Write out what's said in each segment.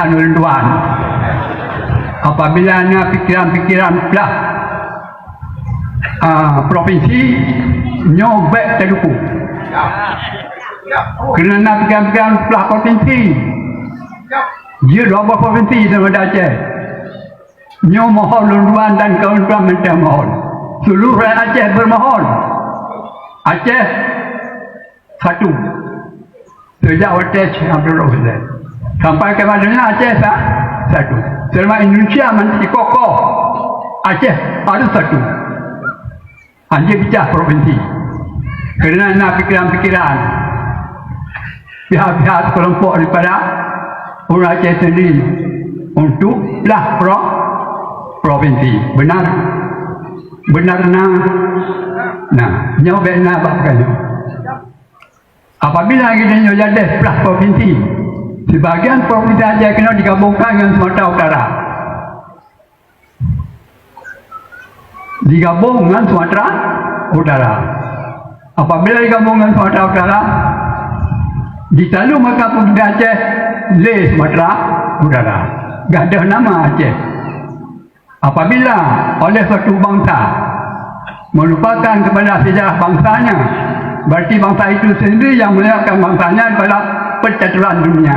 bangsa Tuan. Apabila ada pikiran-pikiran belah provinsi nyobek terluku. Kerana pikiran-pikiran belah provinsi, dia 12 provinsi sama Aceh. Nyo mohon Tuan dan kawan-kawan minta mohon. Seluruh rakyat Aceh bermohon. Aceh satu. Sejak Aceh Abdul Rahman sampai ke Madinah Aceh satu. Selama Indonesia masih kokoh, Aceh harus satu. Hanya pecah provinsi. Kerana pikiran-pikiran pihak-pihak kelompok daripada orang Aceh sendiri untuk belah provinsi. Benar nyobek nak bakal. Apabila kita jadi belah provinsi, sebahagian provinsi Aceh kena digabungkan dengan Sumatera Utara. Digabung dengan Sumatera Utara. Apabila digabung dengan Sumatera Utara, ditalu maka provinsi Aceh le Sumatera Utara. Gak ada nama Aceh. Apabila oleh suatu bangsa melupakan kepada sejarah bangsanya, berarti bangsa itu sendiri yang meletakkan bangsanya pada percaturan dunia.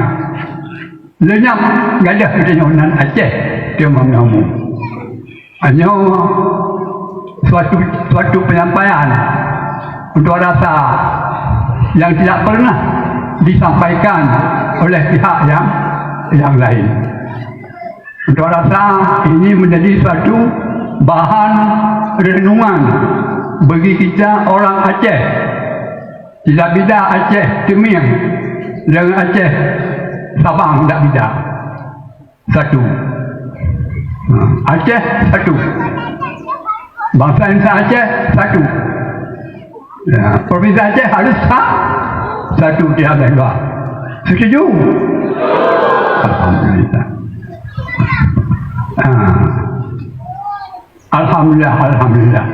Lenyap gak ada kedenyonan Aceh dia mengamu. Hanya suatu penyampaian untuk rasa yang tidak pernah disampaikan oleh pihak yang lain. Untuk rasa ini menjadi suatu bahan renungan bagi kita orang Aceh. Tidak beda Aceh Temir dengan Aceh Sabang, tidak beda. Satu. Aceh satu. Bangsa Indonesia Aceh satu. Provinsi Aceh harus satu, tidak ada dua. Setuju? Alhamdulillah. Alhamdulillah.